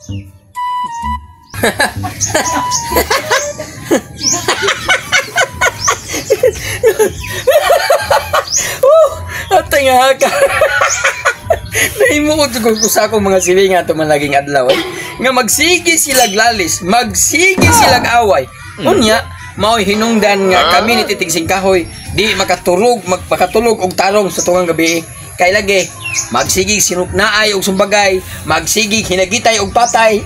Atay nga ka. Nahimo ko sa akong mga silingan ito malaging adlaw. Nga magsigi silag lalis, magsigi silag away. Unya, mao'y hinungdan nga kami ni Titing Singkahoy di makatulog og tarong sa tungang gabi. Kay lagi, magsigig sinuknaay og sumbagay, magsigig hinagitay og patay.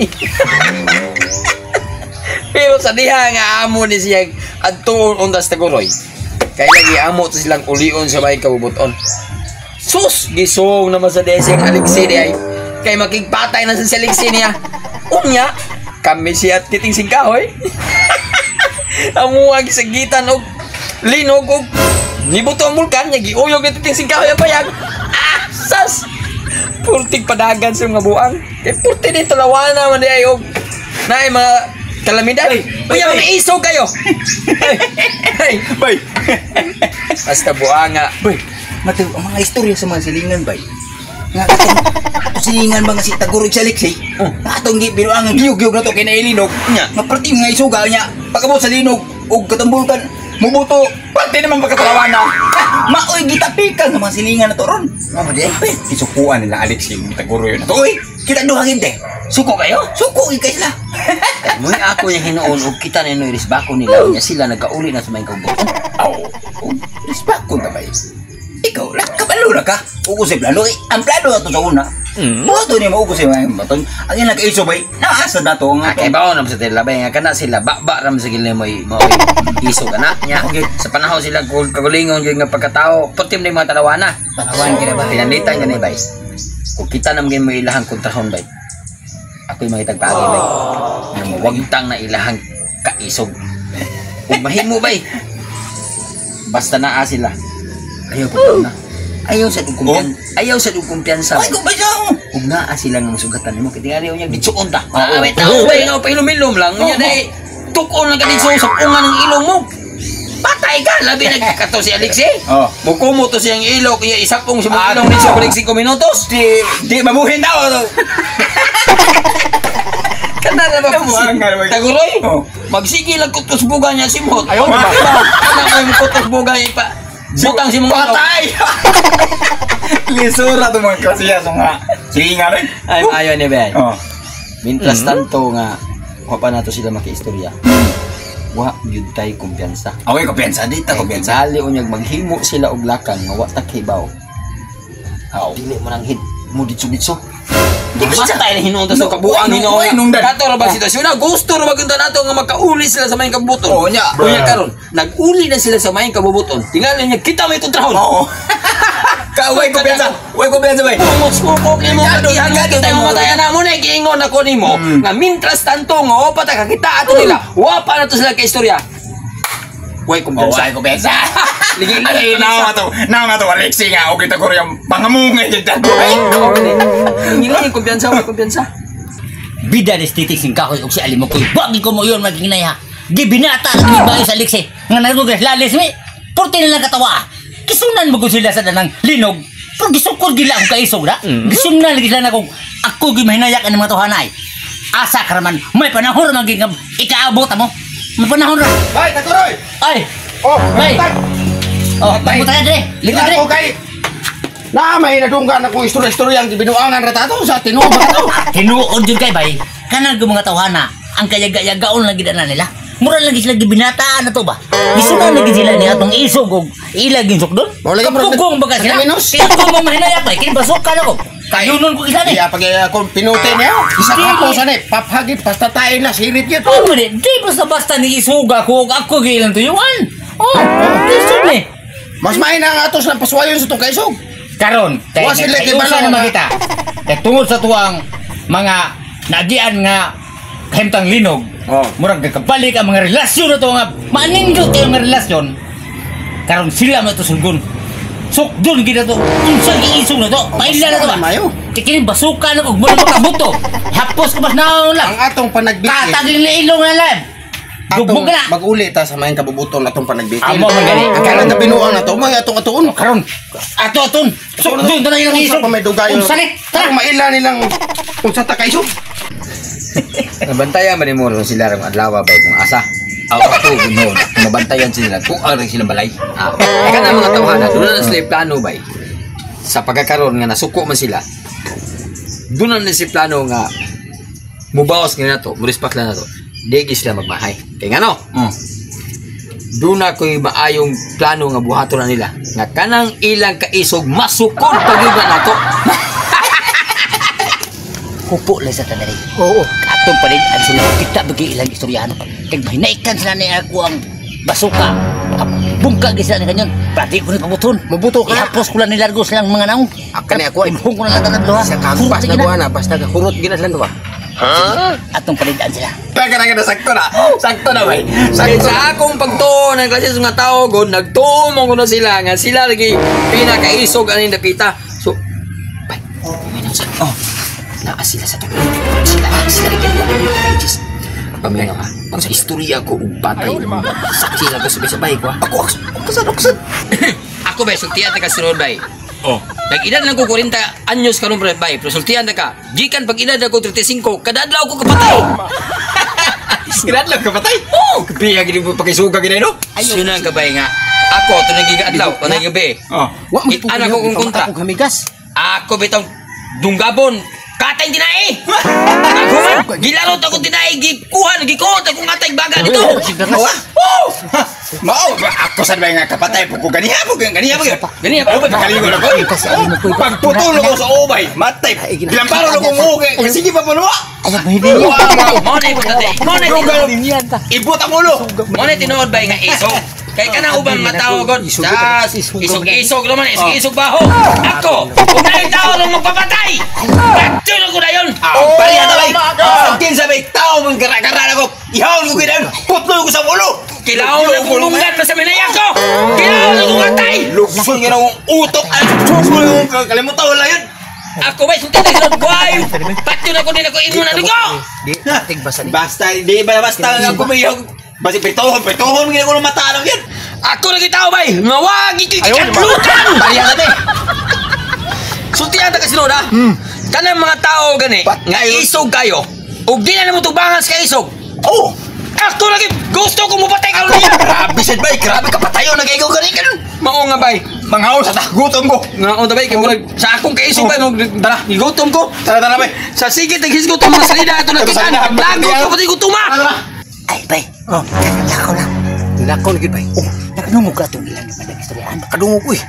Pero sa diha nga amo ni siya adtuon undas taguroy. Kay lagi amo to silang ulion sa may kabubuton. Sus, gisong naman sa deseng Alexi di ay. Kay makigpatay na sa Alexi niya. Unya, kami siya Titing Singkahoy. Amo ang sagitan og linog og nibuto ang bulkan niya giuyog ni Titing Singkahoy ang payag. Ah, sas! Purtig padagan sa mga buang. Kay purti din talawana man di ay og naay mga kalamidad. Uya, may isog kayo. Hey, Bay. basta buanga. Bay, mataw ang mga istorya sa mga silingan, bay. Nga katong silingan mga si Tagurog sa Alexi. Atong biro ang giyog-giyog na to kay nailinog. Nga parti mga isuga niya. Pagkabot sa linog og katambulkan mubuto. Pati naman pagkatalawana. Maoy gitapikan sa mga silingan na to ron. Nga ba di ay? Isukuan nila Alexi yung Tagurog yun. Uy, kita duhangin de. Suko kayo? Suko ikay sila. Muy ako yung hinuon og kita na yung irisbako nila niya sila nagkauli na sa may kabubuton. Respect na bay. Ikaw, kabalo na ka. Ukusay plano. Ang plano na to sa una. Buhato niya maukusay mga baton. Ang yung nag-iso bay, naasa na to nga. Kay baon naman sa tilabay nga kana sila baba ram sa gilid mo iso kana nya. Sa panahon sila kagulingon yung nga pagkatao, putim na yung mga talawana. Panawan kina ba? Pinanitan ka na bay. Kung kita naman mo ilahang kontrahon bay. Ako'y makitag paagi bay. Nga mawagtang na ilahang kaisog. Kung mahimo bay. Basta naa sila. Ayaw pa na. Ayaw sa kumpiyansa. Ayaw sa kumpiyansa. Ay, kung ba siya? Kung naa sila ng sugatan mo, kitingali niya gitsuon ta. Away tao bay nga pailum-ilum lang. Nya dai tukon lang kadto sa punga ng ilong mo. Patay ka labi nagkato si Alexi. Mukumo to siyang ilok iya isapong si mga ilong ni sa 5 minutos. Di mabuhin daw. Kana na ba po? Taguroy? Magsige lang kutos buga niya simhot. Ayaw na ba? Kana mo kutos buga pa. Butang si mga patay. Lisura to mga klasiya so nga. Sige nga rin. Ay ayaw ni Ben. Mientras tanto nga wa pa nato sila makiistorya. Wa gyud tay kumpiyansa. Away kumpiyansa dito, kumpiyansa. Dali unyag maghimo sila og lakang nga wa ta kibaw. Dili mo nang hid mo ditso-ditso. Di ba tayo na hinunta sa kabuang hinunta? Kato ra ba sitwasyon na? Gusto ra ba kunta nato nga makauli sila sa mayang kabubuton? Oo nya. Unya karon, nag-uli na sila sa mayang kabubuton. Tingali niya kita may kontrahon. Oo. Kaway kumpiyansa. Way kumpiyansa bay. Mukok imo kagihan kita mo matayan na mo na giingon ako nimo. Nga mintras tanto nga wa pa ta kakita ato nila. Wa pa na to sila ka istorya. Way kumpiyansa. Way kumpiyansa. Ligi ay na to Alexi nga og kita ko yung pangamungay jud dato. Ngilay kumpiyansa, way kumpiyansa. Bida ni Titing Singkahoy og si Alimokoy. Bagi ko mo yon maginay ha. Gibinata ang bayo sa Alexi. Nga nagugas lalis mi. Porti na lang katawa. Kisunan mo ko sila sa danang linog. Pero gisukod gila ang kaisog na. Gisunan lagi sila na kung ako gimahinayak ang mga tuhanay. Asa ka raman, may panahon raman gingam ikaabot mo. May panahon ra. Bay, Taturoy! Ay! Bay! Bay! Puta ka dre! Lika dre! Okay! Na may nadunggan ako istorya-istorya ang binuangan ratato sa tinuod ba to? Tinuod yun kay bay. Kanang mga tawhana ang kayaga-yagaon lagi na nila. Mura lagi sila gibinataan na to ba? Gisunan lagi sila ni atong isog og ilagin sok doon. Kapugong baga sila. Kaya kung mamahinayak bay, kini basok ka na ko. Kayunon ko isa ni. Iya pag ako pinuti niya. Isa ka po sa ni. Paphagit basta tayo na sirit yun. Oh, di basta-basta ni isuga ko ako gilang tuyuan. Oh, isog ni. Mas maina ang atos ng paswayon sa itong kaisog. Karon, kaya usa na makita. Kaya tungod sa tuwang mga nagian nga kahimtang linog. Murag nagkabalik ang mga relasyon na to nga manindot yung mga relasyon. Karon sila mo ito sulgon. Sukdon gina to. Unsang iisog na to. Paila na to ba? Kikini basuka na kung mula makabuto. Hapos ka mas naon lang. Ang atong panagbiti. Katagin na ilong na lang. Dugbog na. Mag-uli ta sa mayang kabubuton atong panagbiti. Amo magani. Ang kanang kabinuan na to, may atong atuon. Karon. Ato-aton. Sukdon na lang yung isog. Kung may dugayon. Unsalit. Maila nilang kung sa takaisog. Nabantayan ba ni mo ron sila ron adlaw ba kung asa? Ako ganoon. Mabantayan sila. Kung ari sila balay. Kana mga tawhana, doon na sila plano bay. Sa pagkakaroon nga nasuko man sila. Doon na si plano nga mubawas nga nato, murispak lang nato. Digi sila magmahay. Kaya nga no? Doon na ko'y maayong plano nga buhaton na nila. Nga kanang ilang kaisog masukod pag-iba nato. Kupo lang sa tanari. Oo. Atong palindan sila kita bagi ilang istoryahan. Kag hinaikan sila ni ako ang basuka. Bungka gisa ni kanyon. Pati ko ni pabuton. Mabuto ka. Ihapos ko lang nilargo silang mga naong. Kani ako Ibuhong ko na lang tatlo ha. sa kampas na buwana basta kahurot gina sila ba. Atong palindan sila. Kaya na sakto na. Sakto na bay. Sa akong pagtuon ng klase nga tao god nagtumong ko na sila nga sila lagi pinakaisog aning dapita. So bay. Sa naa sila sa tabi. Sila lagi just pamilya ka. Ang sa istorya ko ug patay. Saksi lang ko sabay ko. Ako kasad. Ako bay sultian ta ka sunod bay. Nag-edad lang ko 40 anyos karon pre bay. Pero sultian ta ka. Gikan pag edad ako 35 kada adlaw ko kapatay. Sirat lang kapatay. Kapiya gini mo pakisuga gini no. Ayun ang kabay nga. Ako to naging adlaw, to naging gabi. Anak ko kung kontra. Ako bitong dunggabon. Katay tinai. Ako man gilarot ako tinai gikuhan gikot akong katay baga dito. Mao ako sa bay nga kapatay po ko ganiha po. Ganiha po kaligo na ko. Pagputol ko sa ubay, matay. Gilamparo ko mo kay sige pa puno. Mo na ibut tatay. Mo na Ibut ang ulo. mo na tinuod bay nga iso. Kay kana ubang mataw god. Isog naman, isog baho. Ako, kung naay tao nang magpapatay. Pagtulo ko na yun. Pariya ta bay. Kin sa bay tao mong gara-gara ako. Ihaw ko gidan. Putol ko sa ulo. Kilaw na gulungan pa sa minaya ko. Kilaw na gumatay. Lugsong nga akong utok. Kalimutan wala yun. Ako ba sulti na sunod buhay. Pagtulo ko din ako ino na dugo. Basta, di ba basta nga kumiyog. Basta pitohon nga ko mata lang yan. Ako lagi tao bay. Ngawagi kikikatlutan. Pariya natin. Sulti ata ka sunod ha. Kanang mga tao gani. Nga isog kayo. O di na mo tubangan sa isog. Oh! Ako lagi gusto ko mupatay ka ulit. Grabe sad bay, grabe kapatayo nag-igaw ka rin ka nun. Mao nga bay. Mangaw sa gutom ko. Nga on bay kay murag sa akong kaisog bay tara gigutom ko. Tara bay. Sa sige taghisgot ang mga salida ato nakitaan. Lagot ko pati gutuma. Ay, bay. Lako lang. Lako lagi bay. Nakadungog ka itong ilang naman ang istoryahan. Kadungog ko eh.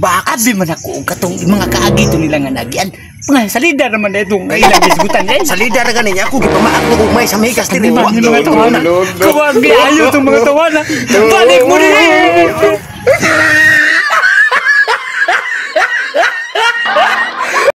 Abi man ako katong mga kaagi ito nila nga nagian. Mga salida naman na itong ilang isgutan eh. Sa lider na ganin ako, gipamaak mo kung may sa may kastil. Mga tawanan. Kawag di ayo itong mga tawanan. Balik mo rin!